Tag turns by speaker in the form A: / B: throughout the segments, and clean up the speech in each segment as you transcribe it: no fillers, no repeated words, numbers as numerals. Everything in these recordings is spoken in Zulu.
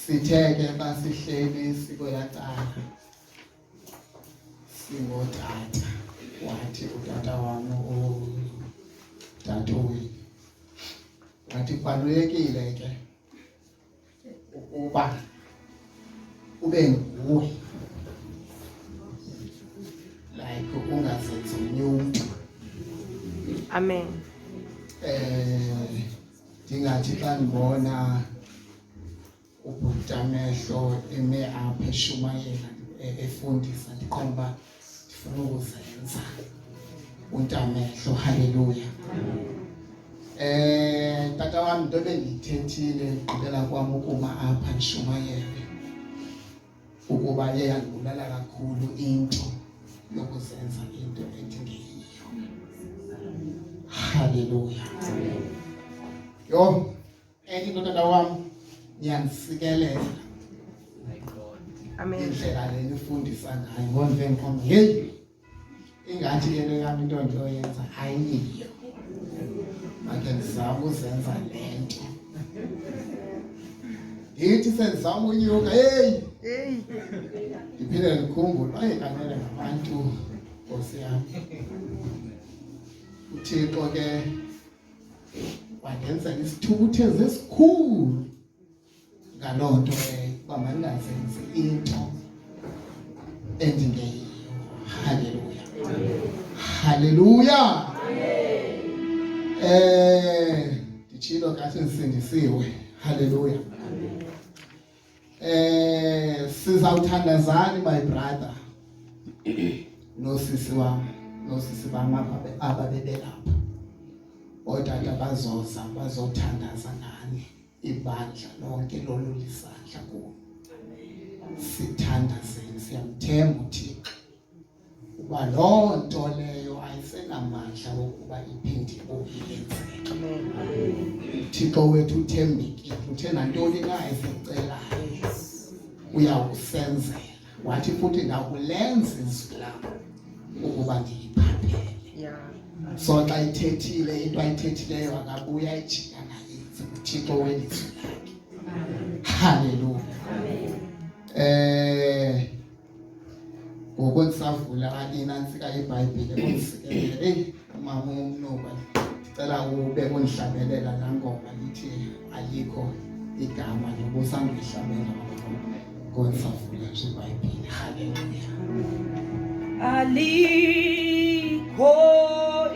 A: Sitheke basihleli sikoyaqala singotata wathi utata wami udadewethu wathi kubalulekile ke ukuba ube nguwe like ungazenzi omnye umntu.
B: Amen.
A: Ndingathi xa ndibona ubhuti amehlo eme apha eshumayela efundisa ndiqonda uba ndifuna ukuzenza untamehlo. Haleluya. Tata wami into bendiyithethile gqibela kwam ukuma apha ndishumayele ukuba yeyandibulala kakhulu into yokuzenza into endingeyiyo. Haleluya. Yho, enye into tata wam niyandisikelela.
B: Amen.
A: Indlela le nifundisa ngayo ngonve ngiqonda heyi ingathi le nto yam into ndiyoyenza ayiyo. Makhe ndizame uzenza le nto. Ndithi sendizama unyuka heyi ndiphinde ndikhumbule bayekanele ngabantu Nkosi yami. uThixo ke wandenzela isithukuthezi esikhulu ngaloo nto uba mandingazenzi into endingeyiyo. Haleluya. Haleluya. Nditshilo kathi ndisindisiwe. Haleluya. Sizawuthandazana my brother nosisi wam nosisi bam aba bebelapha. Ootata bazoza bazothandaza ngani ibandla lonke lolulisandla kuwo. Sithandazeni, siyamthemba uThixo uba loo nto leyo ayisenamandla wokuba iphinde iyenzeke. uThixo wethu uthembekile, uthe nantoni na esicelayo uyawusenzela. Wathi futhi ndakulenza izwi lam ukuba ndiyiphaphele. So xa ithethile into ayithethileyo akabuya ejika ngayenzi uThixo welizwi lakhe. Haleluya. Ngoku ndisavula alina ntsika iBhayibhile undisikelele mama umnuka ndicela ube undihlabelela laa ngoma lithi alikho igama nobusandihlabela ngondisavula nje iBhayibhile. Haleluya.
C: Alikho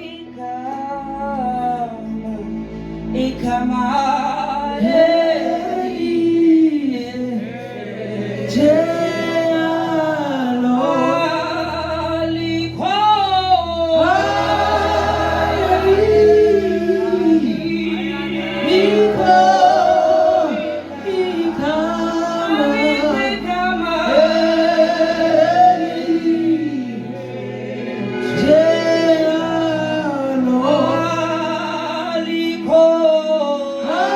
C: igama
D: Oh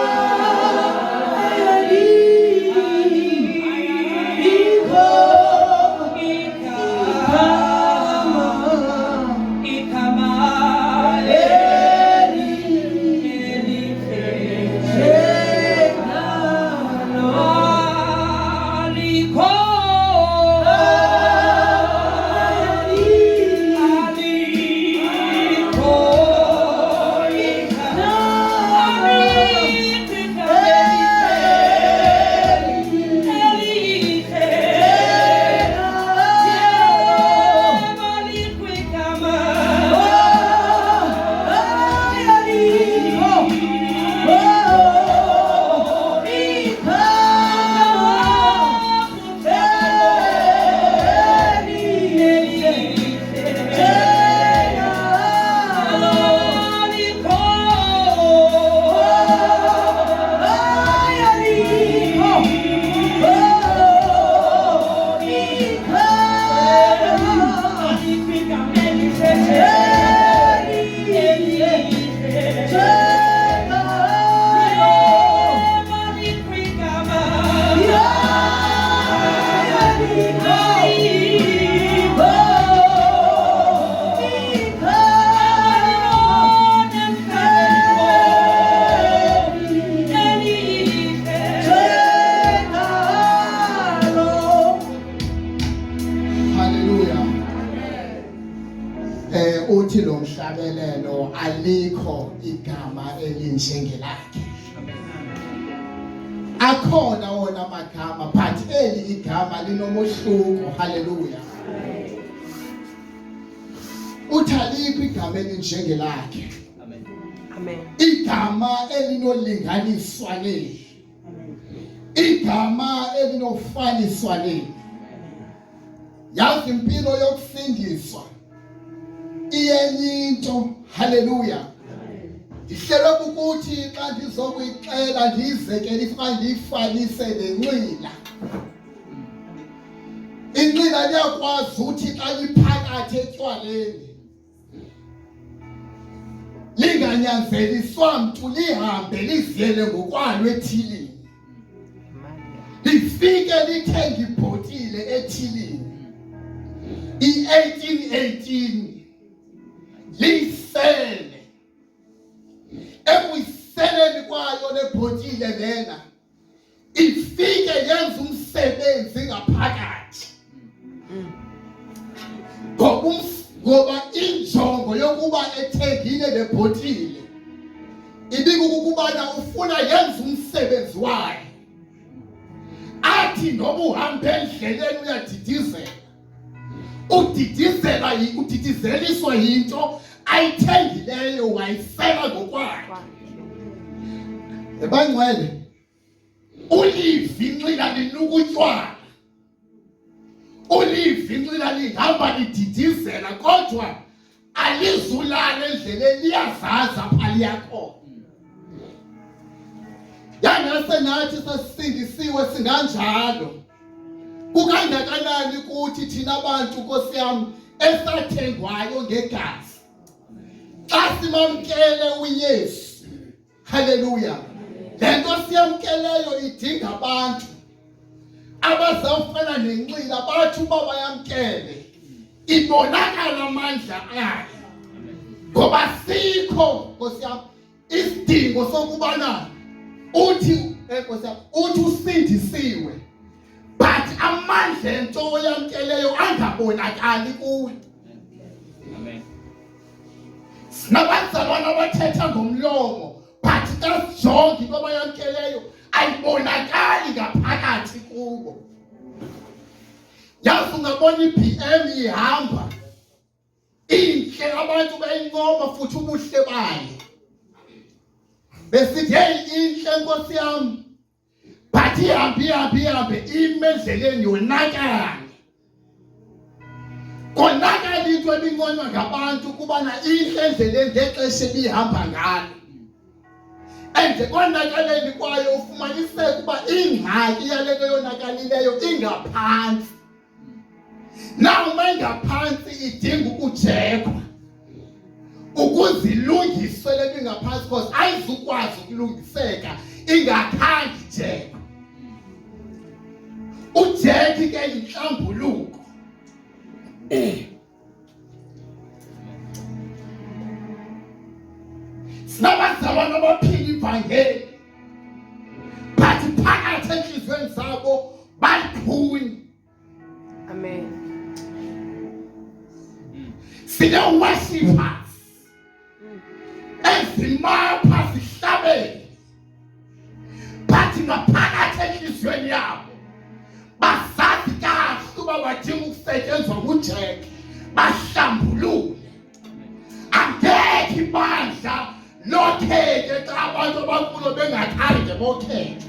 A: impumelelo alikho igama elinjengelakhe. Akhona wona amagama but eli igama linomohluko. Hallelujah. Uthalikho igama elinjengelakhe.
B: Amen.
A: Igama elinolinganiswa neli. Igama elinofaniswa neli. Yazi impilo yokusindiswa iyenyinto. Hallelujah. Ihlelo ukuthi xa ndizokuyixela ndizekele ifana ndiyifanise nenqila. Inqila liyakwazi ukuthi xa liphakathi etywaleni linganyanzeliswa mntu lihambe liziyele ngokwalo ethilini. Lifike lithenga ibhotile ethilini i-1818 lisele. Ekuyiseleni kwayo lebhotile lena ifike yenza umsebenzi ngaphakathi. Ngoba injongo yokuba ethengile lebhotile ibikukubana ufuna yenza umsebenzi wayo. Athi noma uhambe endleleni uyadidizela, udidizeliswa yinto ayithengileyo wayisela ngokwayo. Ebangcwele ulivi inxila linukutywala, ulivi inxila lihamba lididizela kodwa alizulala endleleni, liyazaza phaliyakhona. Yangase nathi sasindisiwe singanjalo. Kukangakanani ukuthi thina abantu Nkosi yami esathengwayo ngegazi xa simamkele uYesu. Hallelujah. Lento siyamkeleyo idinga abantu abazawufana nenxila bathi uba bayamkele ibonakala amandla akhe. Ngoba sikho Nkosi yami isidingo sokubana uthi Nkosi yami uthi usindisiwe but amandla ento oyamkeleyo angabonakali kuwe.
D: Amen.
A: Sinabazalwana abathetha ngomlomo but kasijonge into abayamkeleyo ayibonakali ngaphakathi kubo. Yazi ungabona i-BM ihamba inhle abantu bayincoma futhi ubuhle bayo besithi hey inhle Nkosi yami, but ihambe ime endleleni yonakala. Konakala into ebinconywa ngabantu kubana inhle endleleni ngexesha ebihamba ngalo. And konakaleni kwayo ufumaniseka uba ingxaki yalento yonakalileyo ingaphansi. Naw uma ingaphansi idinga ukujekwa ukuzilungiswe lento ingaphansi because ayizukwazi ukulungiseka ingakhange ijekwe. Ujeki ke inhlambuluko. Sinabazalwana abaphila ivangeli but phakathi enhliziyweni zabo bayiphunya.
B: Amen.
A: Sine-worshippers ezimapha zihlabele but ngaphakathi enhliziyweni yabo basazi kahle ukuba badinga ukusetshenzwa ngujeki bahlambulule. Angekho ibandla lokheke xa abantu abakulo bengakhange bokheke.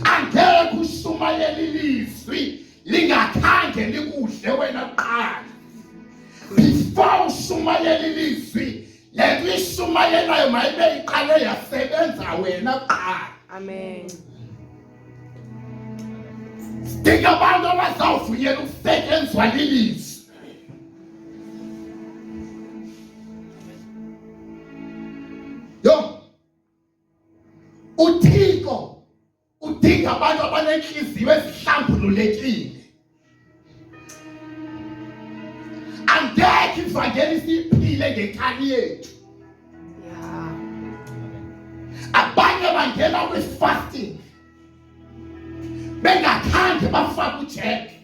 A: Angekho ushumayela ilizwi lingakhange likuhle wena kuqala. Before ushumayela ilizwi lento ishumayelayo mayibe iqale yasebenza wena kuqala.
B: Amen.
A: Sidinga abantu abazawuvunyela ukusetyenzwa lilizwi. Yo, uThixo udinga abantu abanenhliziyo ezihlambululekile. Angekho ivangeli siyiphile ngenkani yethu.
B: Yeah.
A: Abanye bangena kwi-fasting bengakhange bafake ujeki.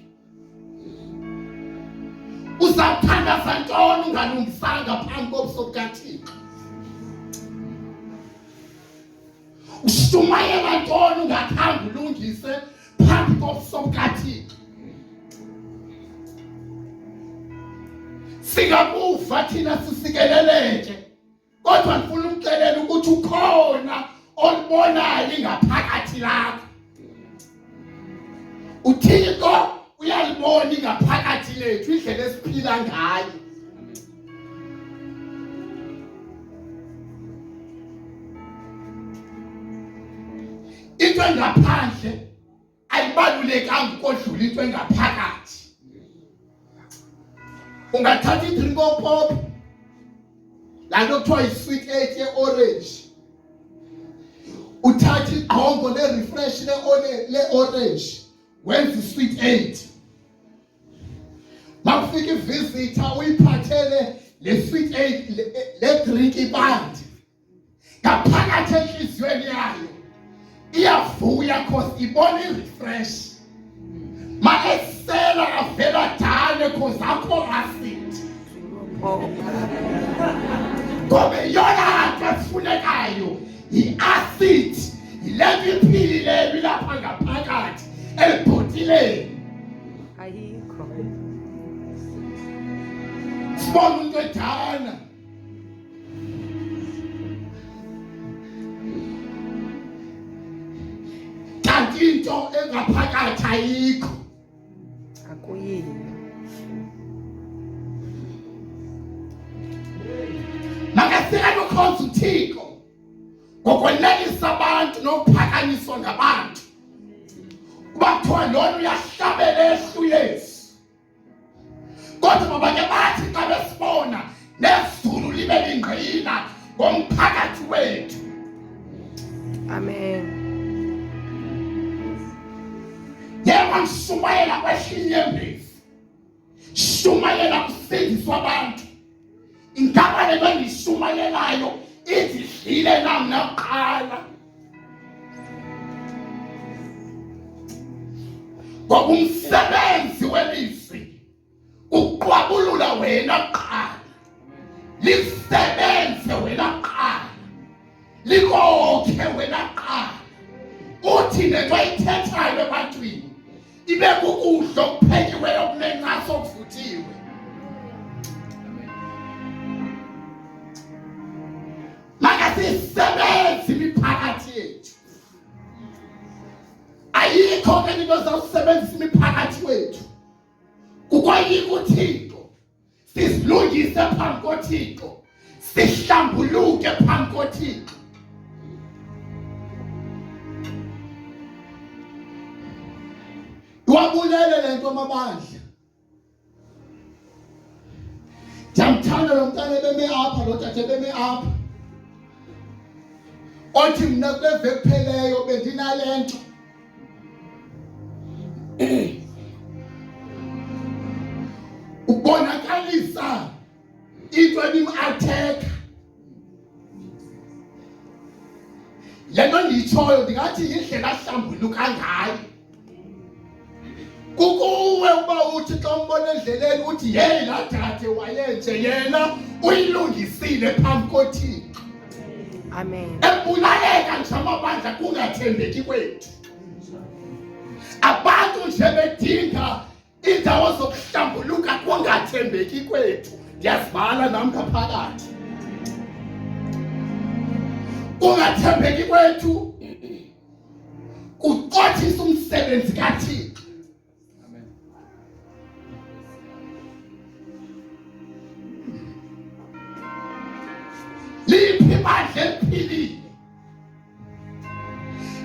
A: Uzathandaza ntoni ungalungisanga phambi kobuso bukaThixo? Ushumayela ntoni ungakhange ulungise phambi kobuso bukaThixo? Singabuva thina sisikeleleke, kodwa ngifuna ukuxelela ukuthi ukhona olibonayo ingaphakathi lakho. uThixo uyalibona ingaphakathi lethu, indlela esiphila ngayo. Into engaphandle ayibalulekanga ukodlula into engaphakathi. Ungathatha idrink opop, la nto kuthiwa yi-sweet 8 ye-orange, uthatha iqhongo le-refresh le-orange, wenza i-sweet 8. Makufika i-visitor uyiphathele le-sweet 8 le-drink ibandi, ngaphakathi enhliziyweni yayo iyavuya cause ibona i-refresh. Maesela avela dane cause akho acid. Ngoba yona nto efunekayo i-acid, yile iphilileyo ilapha ngaphakathi elibhotileni.
B: Ayikho.
A: Sibona umuntu edana kanti into engaphakathi ayikho.
B: Akuyiyo.
A: Makasika nokhonza uThixo ngokwenelisa abantu nokuphakanyiswa ngabantu. Bathiwa lona uyahlabela ehlu Yesu. Kodwa babake bathi xa besibona nezulu libe lingqina ngomphakathi wethu.
B: Amen.
A: Yebo ngishumayela kweshinyembezi, shumayela kusindiswa abantu. Ingaba le nto engishumayelayo izidlile nami naqala. Ngoba umsebenzi welizwi uqwabulula wena kuqala, lisebenze wena kuqala, likokhe wena kuqala. Uthi nento ayithethayo ebantwini ibe kukudla okuphekiweyo okunencasa okuvuthiwe. Makasisebenze imiphakathi yethu. Ayikho ke into ezawusebenzisa imiphakathi wethu kukwayika uThixo, sisilungise phambi koThixo, sihlambuluke phambi koThixo. Wabulele lento amabandla. Jamthanda lo mntana beme apha, lo tata beme apha. Othi mina kweve kupheleyo bendinalento. Ubonakalisa into ebim-atheka. Le nto ndiyitshoyo ndingathi yindlela ahlambuluka ngayo. Kukuwe uba uthi xa umbona endleleni uthi yeyi laa dade wayenje, yena uyilungisile phambi koThixo.
B: Amen.
A: Ebulaleka nje amabandla kungathembeki kwethu. Abantu nje bedinga indawo zokuhlambuluka kungathembeki kwethu. Ndiyazibala nami ngaphakathi. Kungathembeki kwethu kuqothisa umsebenzi kaThixo. Liphi ibandla eliphilile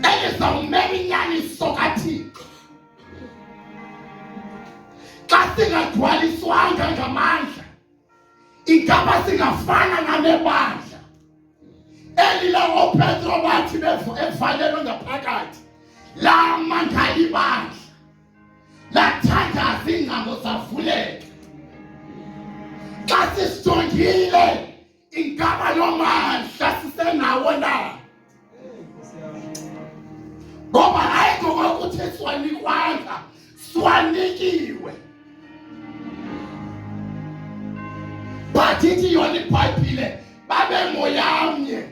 A: elizawumela inyaniso kaThixo xa singagcwaliswanga ngamandla? Ingaba singafana nanebandla elila oPetro bathi evalelwe ngaphakathi, lamandla ibandla lathandaza iingcango zavuleka. Xa sisijongile ingaba lo mandla sisenawo na? Ngoba hayi ngokuthi siwanikwanga, siwanikiwe. but ithi yona iBhayibhile babe moyamnye.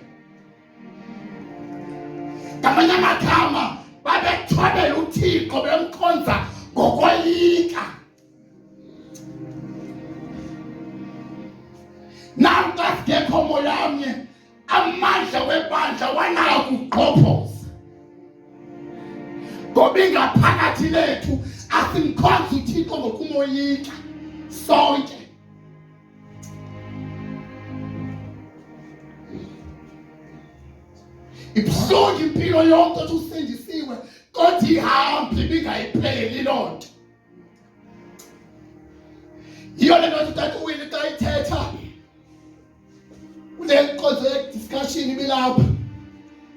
A: Ngamanye amagama babethobela uThixo bemkhonza ngokoyika. Nampa ngekho moyamnye amandla webandla wanayo ukugqobhoza. Ngoba ingaphakathi lethu asimkhonza uThixo ngokumoyika sonke. Ibuhlungu impilo yonke ukuthi usindisiwe kodwa ihambe ibingayipheli loo nto. Yiyo le nto uTata uWinnie xa ithetha kule nkonzo ye-discussion ibilapha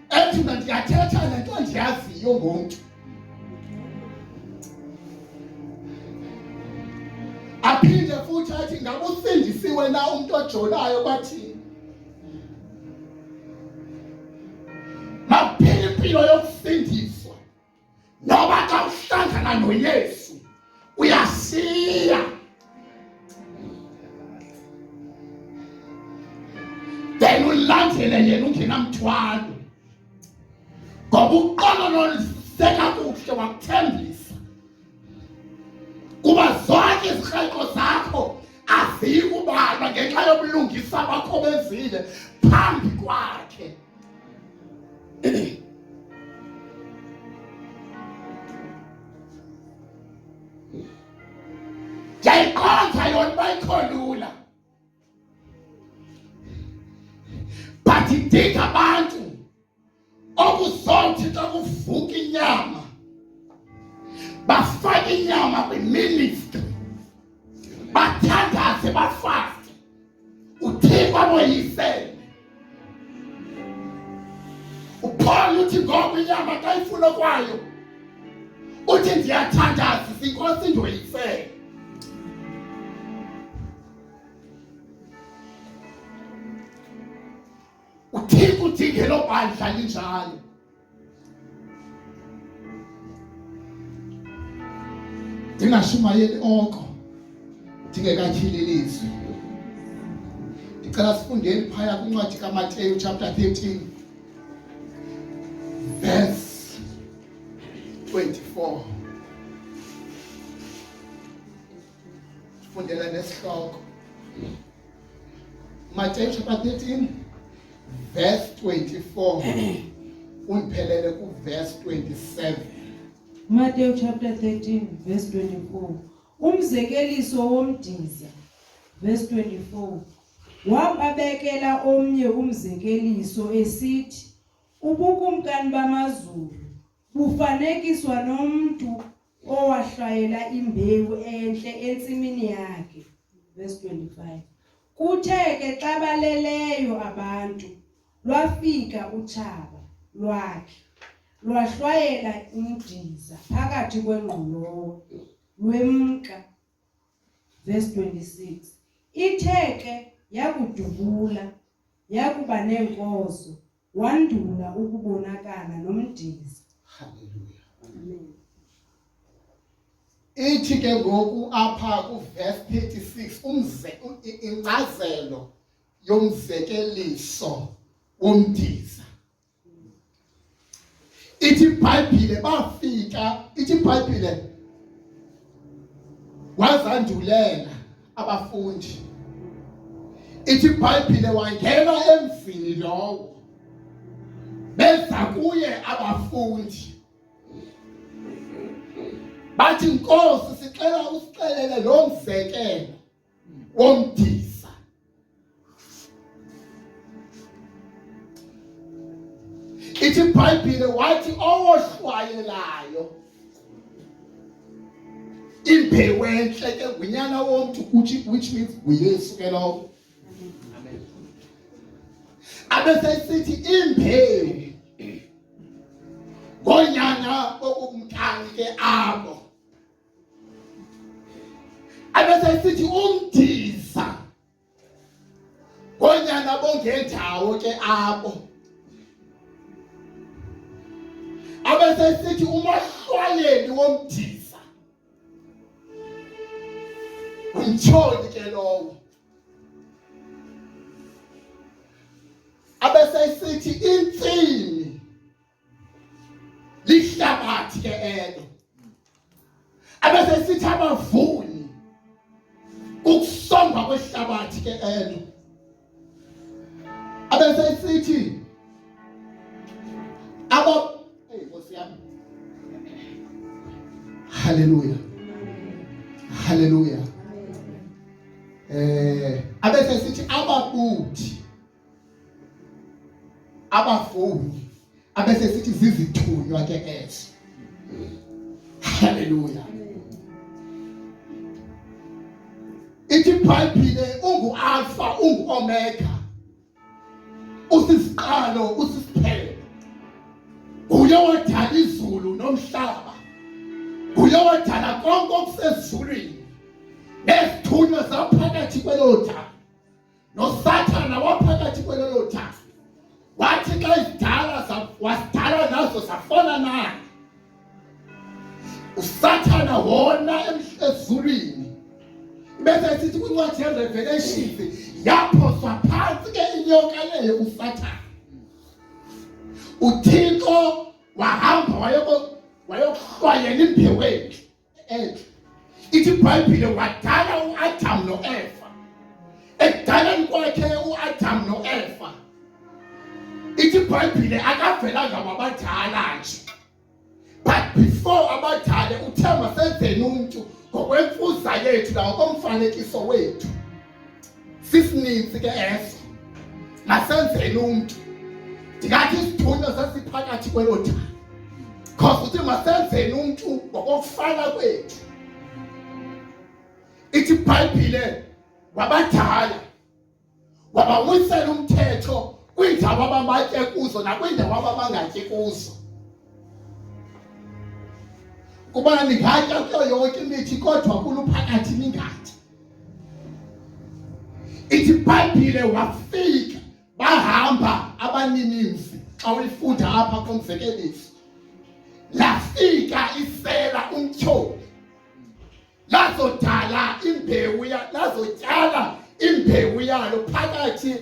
A: ethi mna ndiyathetha nento endiyaziyo ngomntu. Aphinde futhi athi ngabe usindisiwe na umuntu ojonayo bathini. Maphela impilo yokusindiswa noba xa uhlangana noYesu uyasiya. Then ulandele yena ungenamthwalo ngoba uqolo sekakuhle wakuthembisa kuba zonke izirheleko zakho azikubalwa ngenxa yobulungisa bakho benzile phambi kwakhe. Yayiqonda yona bayikholula but idinga abantu okuzothi xa kuvuka inyama bafake inyama kwiministry bathandaze bafaste uThixo aboyisele. uPaul uthi ngoba inyama xa ifuna kwayo uthi ndiyathandaza inkosi ndoyisele. uThixo udinge lo bandla linjalo. Ndingashumayeli oko ndingekatyhililizwi. Ndicela sifundeni phaya kwincwadi kaMateyu chapter 13 verse 24. Sifundela nesihloko. Mateyu chapter 13 verse 24. Undiphelele ku verse 27.
E: Matthew chapter 13 verse 24. Umzekeliso womdiza verse 24. Wababekela omnye umzekeliso esithi ubukumkani bamazulu bufanekiswa nomuntu owahlayela imbewu enhle entsimini yakhe verse 25. Kuthe ke xa baleleyo abantu lwafika utshaba lwakhe lwahlwayela umdiza phakathi kwengqolowa lwemka verse 26. Ithe ke yakudubula yakuba nenkozo wandula ukubonakala nomdiza.
A: Hallelujah.
E: Amen.
A: Ithi ke ngoku apha ku verse 36 incazelo yomzekeliso womdiza. Ithi iBhayibhile bafika, ithi iBhayibhile wazandulela abafundi. Ithi iBhayibhile wangena emzini lowo beza kuye abafundi bathi Nkosi sicela usixelele lo mzekelo womdiza. Ithi iBhayibhile wathi owohlwayelayo imbewu enhle ke ngunyana womntu which means nguYesu ke lowo. Abesesithi imbewu ngonyana bokumkani ke abo. Abesesithi umdiza ngonyana bongendawo ke abo. Abesesithi umahlwayeli womdiza umtsholi ke lowo. abesesithi insini lihlabathi ke elo, abesesithi abavuni ukusomba kwehlabathi ke elo, abesesithi Nkosi yami. Hallelujah. Hallelujah. Abese sithi ababuthi abafuni abese sithi zizithunywa ke ezo. Hallelujah. Ithi iBhayibhile ungu Alpha ungu Omega, usisiqalo usisiphelo, uye wadala izulu nomhlaba, uye wadala konke okusezulwini nesithunywa zaphakathi kwelotha, noSathana waphakathi kwelotha. Wathi xa idala wasidala nazo safana naye. uSathana wona ezulwini, bese sithi kwincwadi yeRevelation yaphoswa phansi ke inyoka leyo uSathana. uThixo wahamba wayokuhlwayela imbewu enhle. Ithi iBhayibhile wadala uAdam noEva. Ekudaleni kwakhe uAdam noEva, ithi iBhayibhile akavelanga wabadala nje, but before abadala uthe masenzeni umuntu ngokwemfuza yethu nangokomfanekiso wethu. Sisininzi ke eso, masenzeni umuntu. Ndingathi isithunywa sasiphakathi kwelotha, because uthi masenzeni umuntu ngokufana kwethu. Ithi iBhayibhile wabadala wabawisela umthetho kwindawo abamatye kuzo nakwindawo ababangatyi kuzo. Kuba ningatya kuyo yonke imithi kodwa kuluphakathi ningatyi. Ithi iBhayibhile wafika bahamba abaninimzi. Xa uyifunda apha komzekeliso, lafika isela umtyholi, lazodala imbewu lazotyala imbewu yalo phakathi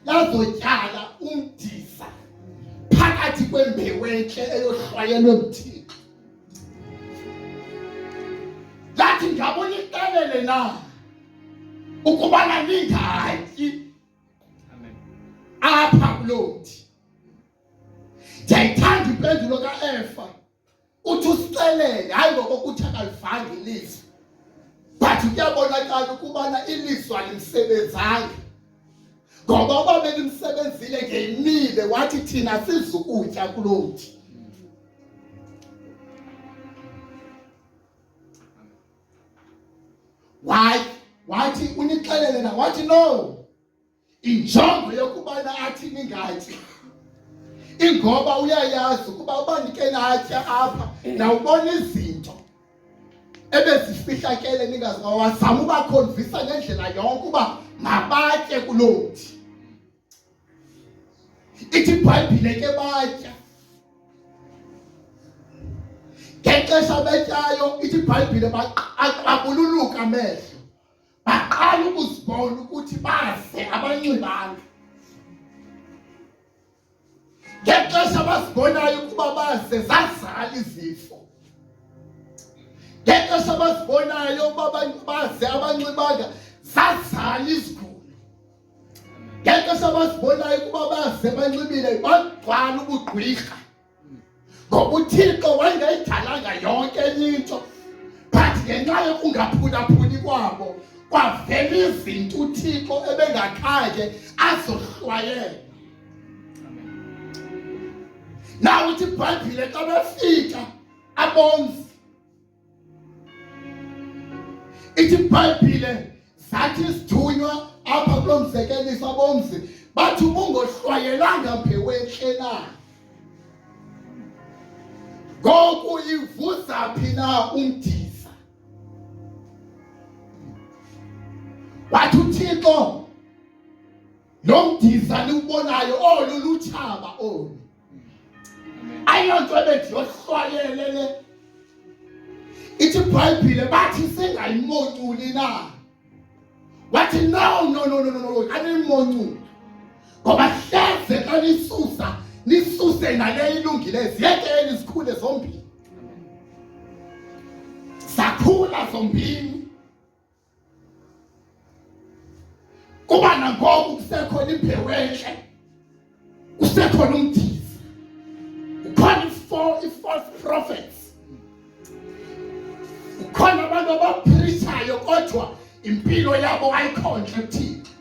A: lazotyala umdiza phakathi kwembewu entle eyohlwayelwe uThixo. Lathi ngabona iqelele na ukubana ningatyi apha kuloo mthi. Ndiyayithanda impendulo kaEva, uthi usixelele, hayi ngokokuthi akalivanga ilizwi, but kuyabonakala ukubana ilizwi alimsebenzanga. Ngoba uba belimsebenzile ngemile wathi thina sizukutya kuloo mthi. Wathi unixelele na, wathi no, injongo yokubana athi ningatyi ingoba uyayazi ukuba uba nike natya apha nawubona izinto ebezifihlakele ningazi wazama ubakhonvisa ngendlela yonke uba mabatye kuloo mthi. Ithi iBhayibhile ke batya. Ngexesha betyayo ithi iBhayibhile baqabululuka amehlo, baqala ukuzibona ukuthi baze abanxibanga. Ngexesha bazibonayo ukuba baze zazala izifo, ngexesha bazibonayo ukuba baze abanxibanga zazala izigulo, ngexesha bazibonayo ukuba baze banxibile bagcwala ubugqwirha. Ngoba uThixo wayengayidalanga yonke enye into, but ngenxa yokungaphulaphuli kwabo kwavela izinto uThixo ebengakhange azohlwayela. Naw uthi iBhayibhile xa befika abomzi, ithi iBhayibhile zathi isithunywa apha kulo mzekeliso abomzi bathi ubungohlwayelanga mbewu entle na, ngoku ivuza phi na umdiza. Wathi uThixo, lo mdiza niwubonayo olu lutshaba olu, ayonto ebendiyohlwayele le. Ithi iBhayibhile bathi singayimontuli na, wathi no, limonculo ngoba hleze xa lisusa nisuse nale ilungileyo ziyekeni izikhule zombili sakhula zombili kuba nangoku kusekhona imbewu enhle kusekhona umdiza ukhona i-false prophets ukhona abantu abapreachayo kodwa impilo yabo ayikhonhle kuThixo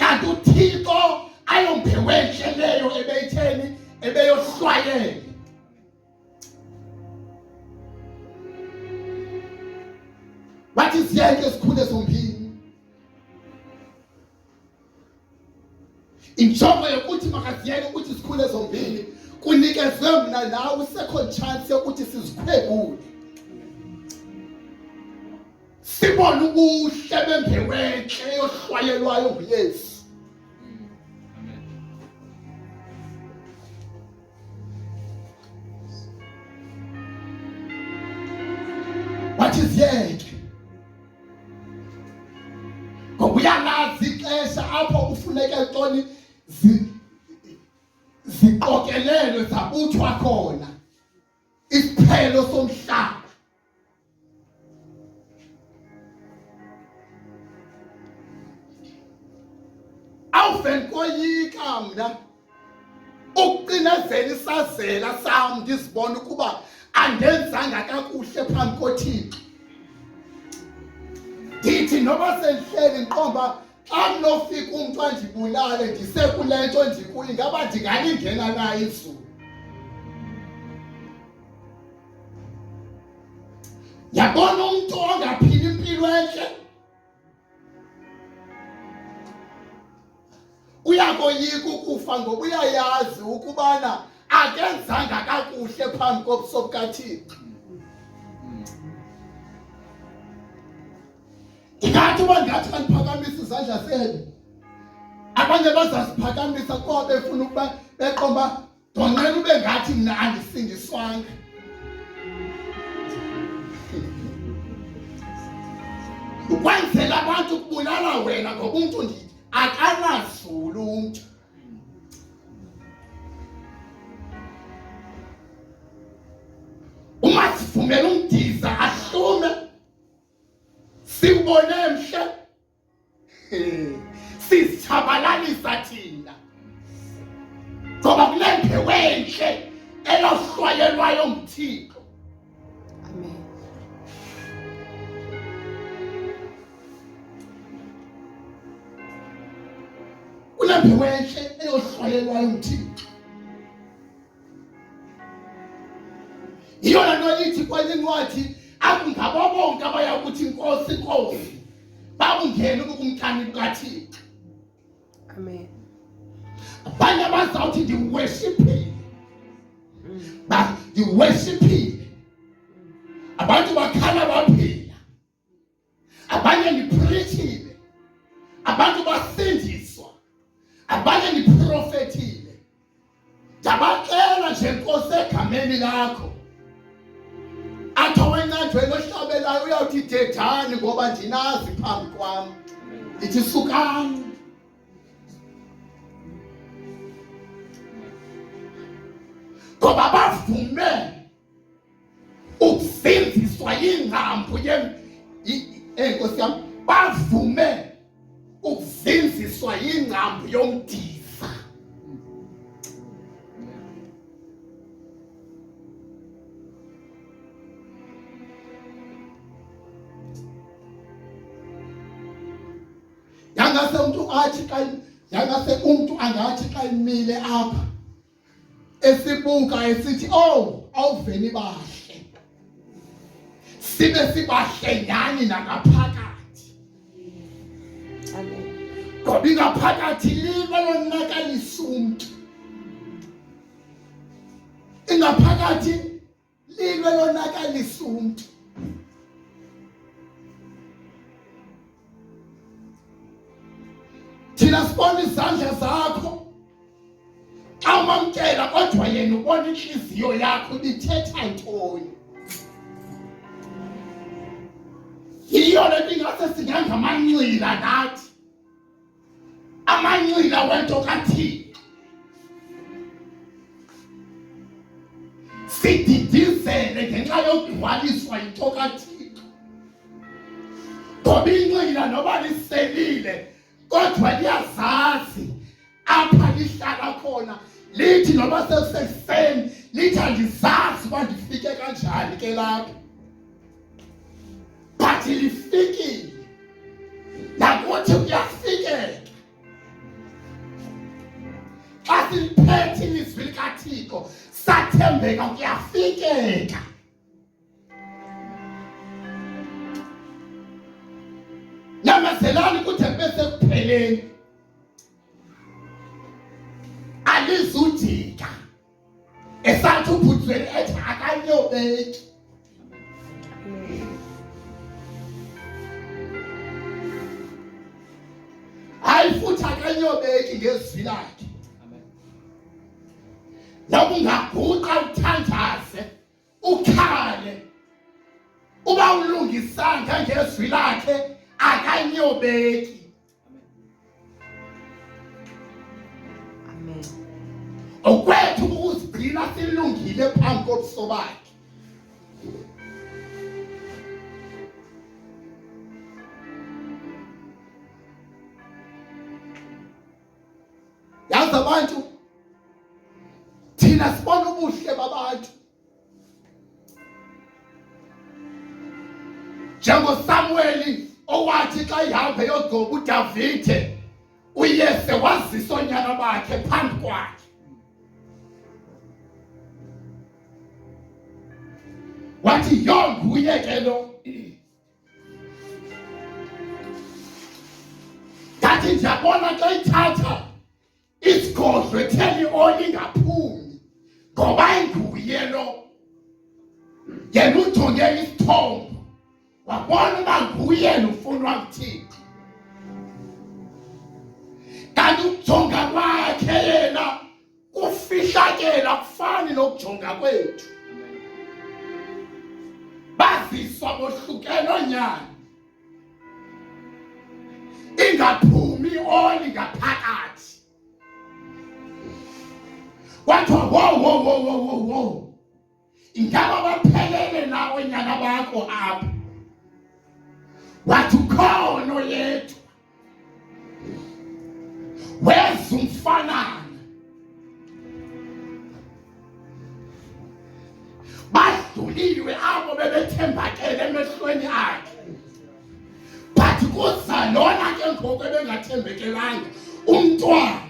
A: kanti uThixo ayombewu enhle leyo ebeyitheni ebeyohlwayela wathi ziyeke sikhule zombili injongo yokuthi makaziyeke ukuthi sikhule zombili kunikezwe mina nawe second chance yokuthi sizikhwebule sibone ubuhle bembewu enhle yohlwayelwayo nguYesu wathi ziyeke ngoba uyalazi ixesha apho kufuneka ntoni ziqokelelwe zabuthwa khona isiphelo somhlaba awuveni koyika mna ukuqinezela isazela sami ndizibona ukuba andenzanga kakuhle phambi koThixo ndithi noba sendihleli ngiqomba xa kunofika umuntu andibulale ndisekule nto ndikuyo ingaba ndingalingena naye izulu yabona umuntu ongaphili impilo entle uyakoyika ukufa ngoba uyayazi ukubana akenzanga kakuhle phambi kobuso bukaThixo ngathi bangathi bandiphakamisa izandla zenu abanye bazasiphakamisa kuba befuna ukuba beqomba donqena ube ngathi mina andisindiswanga ukwenzela abantu ukubulala wena ngoba umuntu ndithi akanazulu umuntu uma sivumela umdiza ahlume siwubone mhle sizitshabalalisa thina ngoba kule mbewu enhle elohlwayelwayo nguThixo
B: Amen.
A: kule mbewu enhle elohlwayelwayo nguThixo iyona nto ithi kwenye incwadi akungabo bonke abaya ukuthi inkosi inkosi babungene kumkani bukaThixo
B: Amen.
A: abanye bazawuthi ndiworshipile ndiworshipile abantu bakhala baphila abanye ndipreachile abantu basindiswa abanye ndiprofethile ndabacela nje Nkosi egameni lakho athowenqanjweni ohlabelayo uyawuthi dethani ngoba ndinazi phambi kwami ndithi sukani ngoba bavume ukuzinziswa yingqambu Nkosi yami bavume ukuzinziswa yingqambu yomdiza yangase umuntu angathi xa imile apha esibuka esithi awuveni bahle sibe sibahle nyani nangaphakathi
B: Amen.
A: ngoba ingaphakathi libe lonakalisa umntu ingaphakathi libe lonakalisa umntu thina sibona izandla zakho xa umamkela kodwa yena ubona inhliziyo yakho ithetha ntoni Yiyo le nto ingase singangamanxila nathi. Amanxila wento kaThixo. Sididizele ngenxa yokugcwaliswa yinto kaThixo. Ngoba inxila noba liselile kodwa liyazazi apha lihlala khona. Lithi noba sekuseni lithi andizazi uba ndifike kanjani ke lapha. But lifikile. Nakuthi kuyafikeka. Xa siliphethe ilizwi likaThixo sathembeka kuyafikeka. Nyamezelani kude kube sekupheleni. Alizudika. Esathi ubhutsweni ethi akanyobeki. Hayi futhi akanyobeki ngezwi lakhe. Noma ungaguqa uthandaze ukhale uba ulungisanga ngezwi lakhe akanyobeki.
B: Amen.
A: Okwethu ukuzigcina silungile phambi kobuso bakhe. Yazi abantu thina sibona ubuhle babantu. NjengoSamuel owathi xa ihamba yogcoba uDavide uyese wazisa onyana bakhe phambi kwakhe. Wathi yonguye ke lo. Kanti ndiyabona xa ithatha isigodlo etheli oli ngaphumi ngoba inguye lo. Yena ujonge isithombo wabona uba nguye nofunwa nguThixo. Kanti ukujonga kwakhe yena kufihlakela akufani nokujonga kwethu. Baziswa bohlukene onyana. Ingaphumi oli ngaphakathi. Kwathiwa wo. Ingaba baphelele nawe nyana bakho apha. Wathi ukhona oyedwa. Weza umfanana. Badluliwe abo bebethembakele emehlweni akhe. But kuza lona ke ngoku ebengathembekelanga umntwana.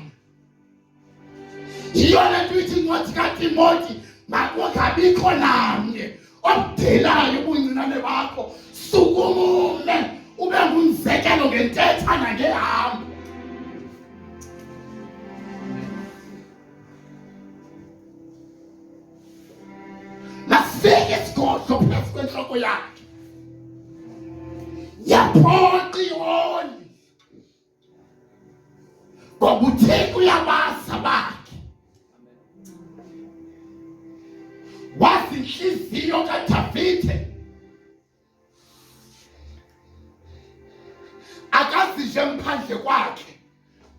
A: Yiyo le nto ithi incwadi kaTimoti makungabikho namnye obudelayo ubuncinane bakho. Sukumume ube ngumzekelo ngentetha nangehambo. Masifike isigodlo phezu kwentloko yakhe. Yaphoqa iholi. Ngoba uThixo uyabazi bakhe. Wazi inhliziyo kaDavide. Akazi mphandle kwakhe.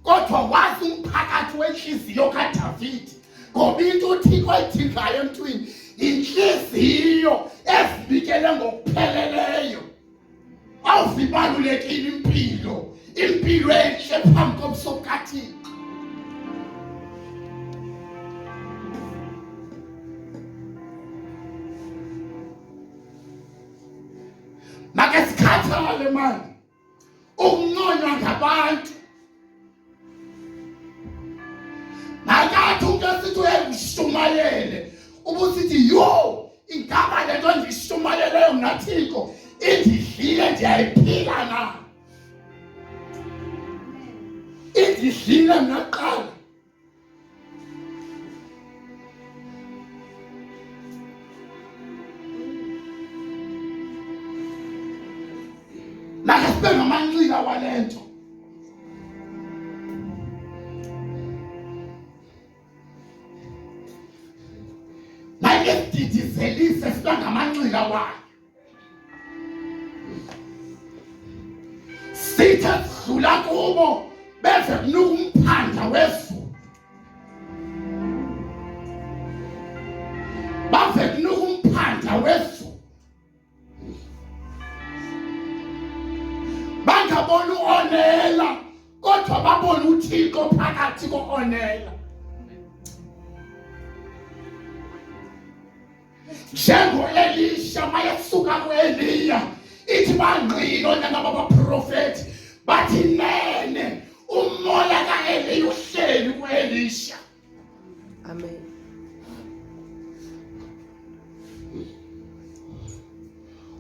A: Kodwa wazi umphakathi wenhliziyo kaDavide. Ngoba into uThixo ayidingayo emntwini inhliziyo ezinikele ngokupheleleyo. Awuzibalulekile impilo. Impilo enhle phambi kobuso bukaThixo. Make sikhathale manje. Ukunconywa ngabantu. Nakathi unkesithi uyayishumayele. Ubusithi yo ingaba lento endishumayeleyo mnaThixo indidlile ndiyayiphila na. Indidlile mna kuqala. Make sibe ngamanxila walento. Make sididizelise sibe ngamanxila wayo. sithe sidlula kubo beze kunuka umphanda wezulu, bave kunuka umphanda wezulu, bangabona uonela kodwa babona uThixo phakathi ko-onela. Njengo-Elisha mayesuka ku-Eliya ithi bangqina onyaka babaprofethi bathi nene umoya ka-Eliya uhleli ku-Elisha.
B: Amen.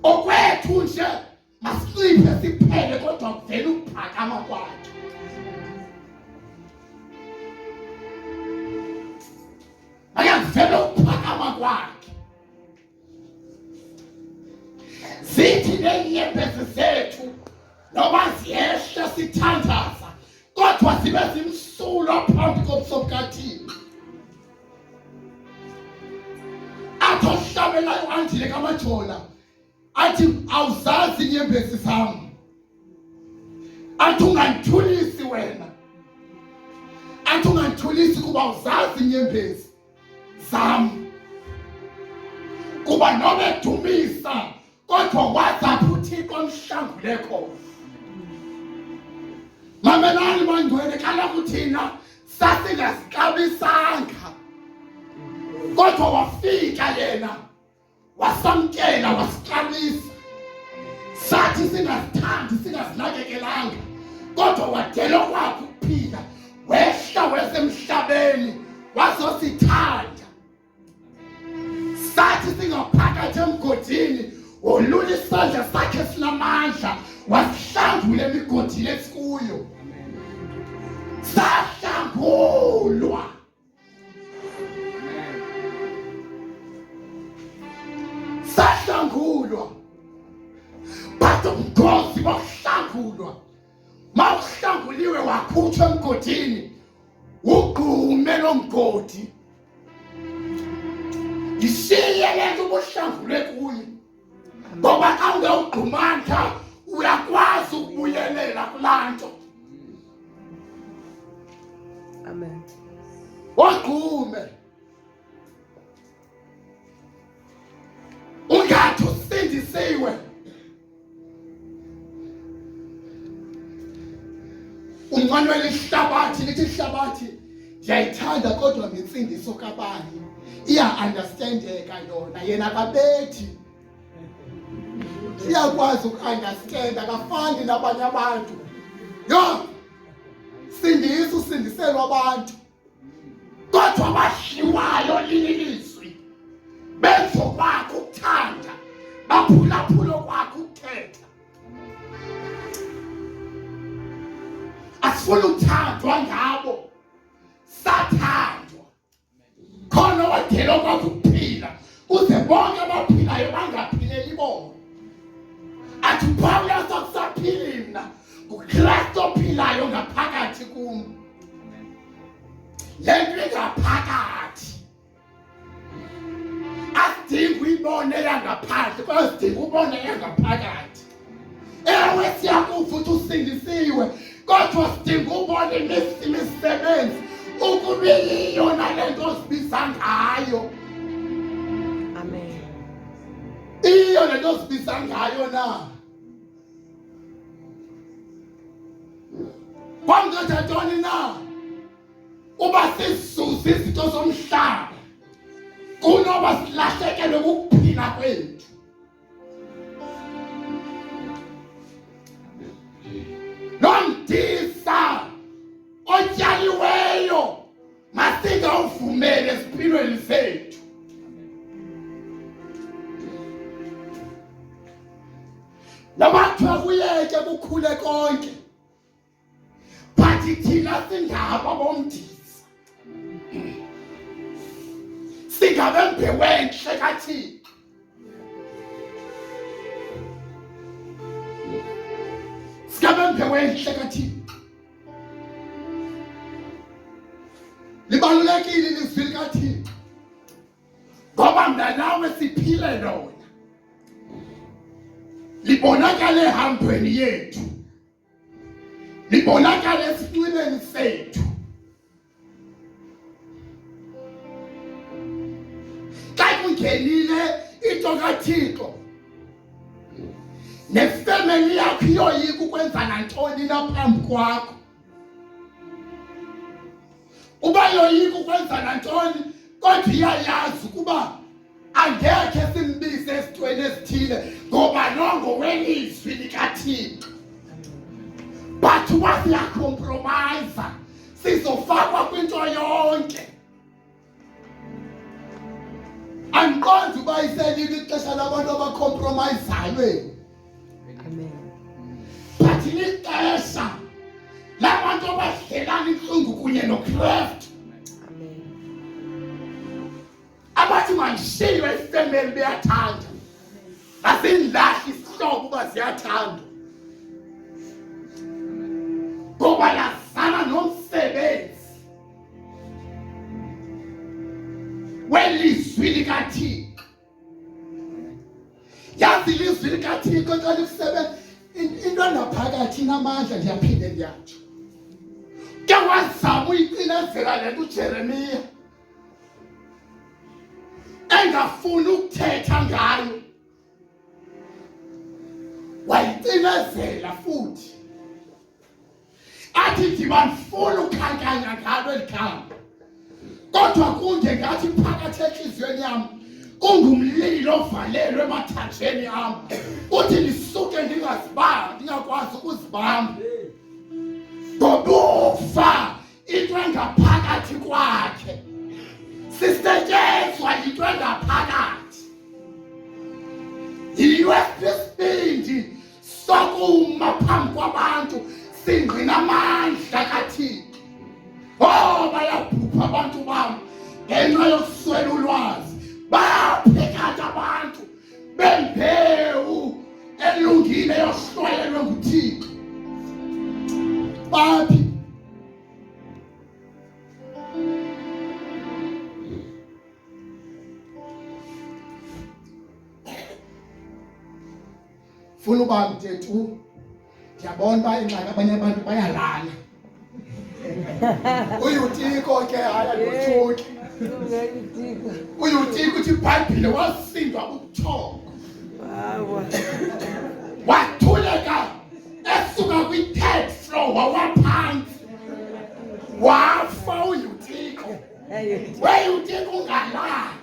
A: Okwethu nje masiphe siphele kodwa kuvela ukuphakama kwakhe. Ayakuvela ukuphakama kwakhe. Zithi nenyembezi zethu noma ziyehla sithandaza kodwa zibe zimsulwa phambi kobuso bukaThixo. Athi ohlabelayo andile kaMajona athi awuzazi inyembezi zami, athi ungangithulisi wena, athi ungangithulisi kuba awuzazi inyembezi zami, kuba noma edumisa kodwa wazaphi uThixo amhlangule khona. Mamelani bangcwele, kaloku thina sasingazixabisanga kodwa wafika yena wasamkela wasixabisa. Sathi singazithandi singazinakekelanga kodwa wadela kwakhe ukuphila, wehla wesemhlabeni wazosithanda. Sathi singaphakathi emgodini olula isandla sakhe sinamandla wasihlangula emigodini esikuyo. Sahlangulwa. Sahlangulwa. Batho umkhosi wahlangulwa. Mawuhlanguliwe wakhutshwa emgodini ugqume lo mgodi. Ishiye lento ubuhlangulwe kuyo. Ngoba xa ungewugqumanga uyakwazi ukubuyelela kulanto.
B: Amen.
A: Wagqume. Ungathi usindisiwe. Unqanwele ihlabathi lithi ihlabathi ndiyayithanda kodwa ngensindiso kabani iya-understandeka yona, yena kabethi. Iyakwazi uku-understand, akafani nabanye abantu. Yo, sindisa usindiselwa abantu kodwa badliwayo lilizwi benzo kwakho ukuthanda, baphulaphula kwakho ukuthetha. Asifuna ukuthandwa ngabo, sathandwa. Khona wadela kwakho ukuphila kuze bonke abaphilayo bangaphileli bona. Athi uPawulos akusaphili mna, uKristu ophilayo ngaphakathi kum. Le nto ingaphakathi asidinga uyibone yangaphandle kodwa sidinga ubone yangaphakathi. Ewe siyakuva ukuthi usindisiwe kodwa sidinga ubone imisebenzi ukuba yiyona le nto osibiza ngayo.
B: Amen.
A: Iyo le nto osibiza ngayo na. Kwamngetha ntoni na uba sisuze izinto zomhlaba kunoba silahlekelwe kukuphila kwethu. Nomdisa otyaliweyo masingawuvumele ezimpilweni zethu. Nabathiwa kuyeke kukhule konke, bathi thina singaba bomdisa, singabe mbewenhle kaThixo. Singabe mbewenhle kaThixo. Libalulekile ilizwi likaThixo ngoba mna nawe siphile lona. Libonakala ehambweni yethu ibonakala esinxibeni sethu. Xa kungenile into kaThixo nefamily yakho iyoyika ukwenza nantoni na phambi kwakho. Uba yoyika ukwenza nantoni kodwa iyayazi ukuba angekhe simbize esithweni esithile ngoba longo welizwi likaThixo. But uba siyacompromise sizofakwa kwinto yonke. Andiqondi uba iselile ixesha labantu abacompromisayo.
B: Amen.
A: But lixesha labantu abadlelana intlungu kunye noChrist.
B: Amen.
A: Abathi mandishiywe ifemeli beyathanda. Masinilahla isihlobo uba ziyathanda. Ngoba lazana nomsebenzi welizwi likaThixo. Yazi ilizwi likaThixo xa lisebenza into engaphakathi inamandla, ndiyaphinde ndiyatsho. Ke wazama uyicinezela le nto uJeremiya engafuni ukuthetha ngayo, wayicinezela futhi athi ndibandifuna ukhankanya ngalo eli khamba, kodwa kunje ngathi phakathi entliziyweni yam kungumlilo ovalelwe emathanjeni am, uthi ndisuke ndingakwazi ukuzibamba ngobufa into engaphakathi kwakhe sisetyenzwa yinto engaphakathi. Yiwe sisibindi sokuma phambi kwabantu singqina amandla kaThixo. Oh, bayabhubha abantu bam ngenxa yokuswela ulwazi. Baphekade abantu bembewu elungile yohlwayelwe nguThixo. Baphi? Funa uba mthethu, ndiyabona uba ingxaki abanye abantu bayalala. UYutiko ke ayathuki. UYutiko uthi iBhayibhile wasindwa bubuthongo. Wathuleka esuka kwi-third floor wawaphansi. Wafa uYutiko. WeYutiko ungalali.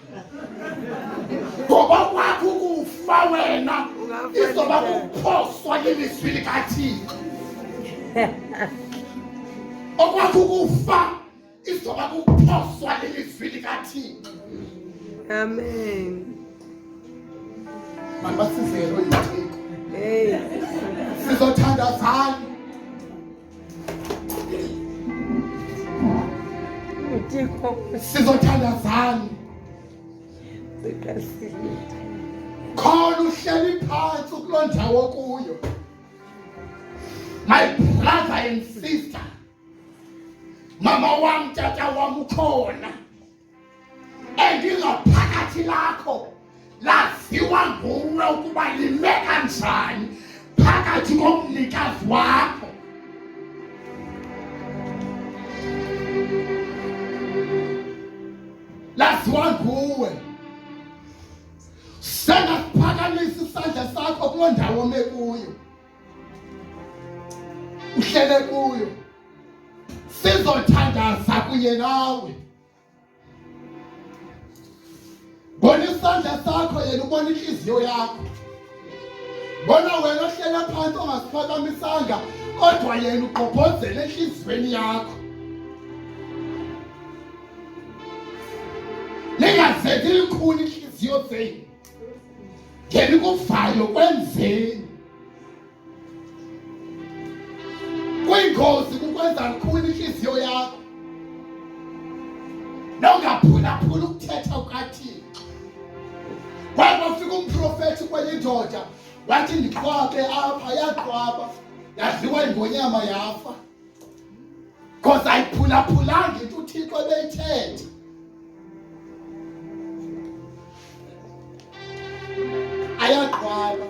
A: Ngoba kwakho ukufa wena izoba kuphoswa lilizwi likaThixo. Okwakho ukufa izoba kuphoswa lilizwi likaThixo.
B: Amen.
A: Mandibasizele uYutiko.
B: Hey.
A: Sizothandazana.
B: Utiko
A: Sizothandazana.
B: sekasile.
A: Khona uhleli phansi kuloo ndawo kuyo. My brother and sister. Mama wam, tata wam ukhona. Endingaphakathi lakho laziwa nguwe ukuba lime kanjani phakathi komnikazi wakho. Laziwa nguwe. Sengaphakamisa isandla sakho kuloo ndawo ome kuyo. Uhlele kuyo. Sizothandaza kunye nawe. Bona isandla sakho yena ubona inhliziyo yakho. Bona wena ohlele phansi ongasiphakamisanga kodwa yena uqophozela enhliziyweni yakho. Ningazenzi likhulu inhliziyo zenu. Ngeni kuvayo kwenzeni. Kuyingozi kukwenza likhulu inhliziyo yakho. Nongaphulaphula ukuthetha kukaThixo. Wayefika umprofethi kwenye indoda wathi ndiqhwabe apha, yaqhwaba yadliwa ingonyama yafa. Because ayiphulaphulanga into uThixo ebeyithetha. Ayaqhwaba.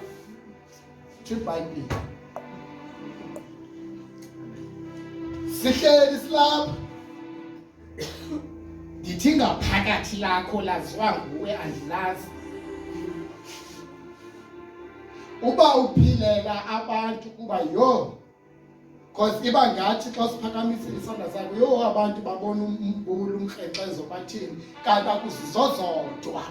A: iBhayibhile. sihleli silapha ndithi ngaphakathi lakho laziwa nguwe andilazi. Uba uphilela abantu kuba yho, because iba ngathi xa siphakamisile isandla sakho yho abantu babona umbulu umkrexezo bathini, kanti akuzizo zodwa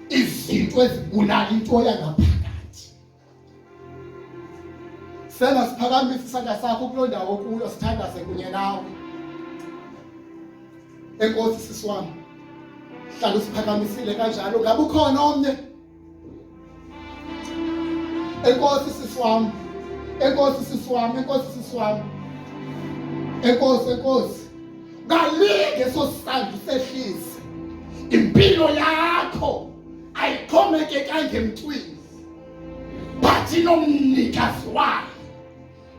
A: izinto ezibulala into yangaphakathi. Senga siphakamisa isandla sakho kuloo ndawo kuyo sithandaze kunye nawe. Enkosi sisi wami, hlala usiphakamisile kanjalo. Ngabe ukhona omnye? Enkosi sisi wami, enkosi sisi wami, enkosi sisi wami, enkosi. Ngalinge sosisandla usehlise. Impilo yakho ayixhomekekanga emntwini, but inomnikazi wayo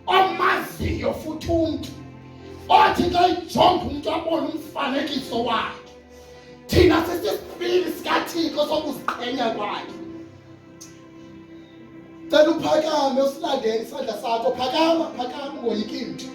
A: omaziyo futhi umntu othi xa ijonga umntu abone umfanekiso wakhe. Thina sisisibili sikaThixo sokuziqhenya kwakhe. Cela uphakame usilandele isandla sakho. Phakama, ungoyiki into.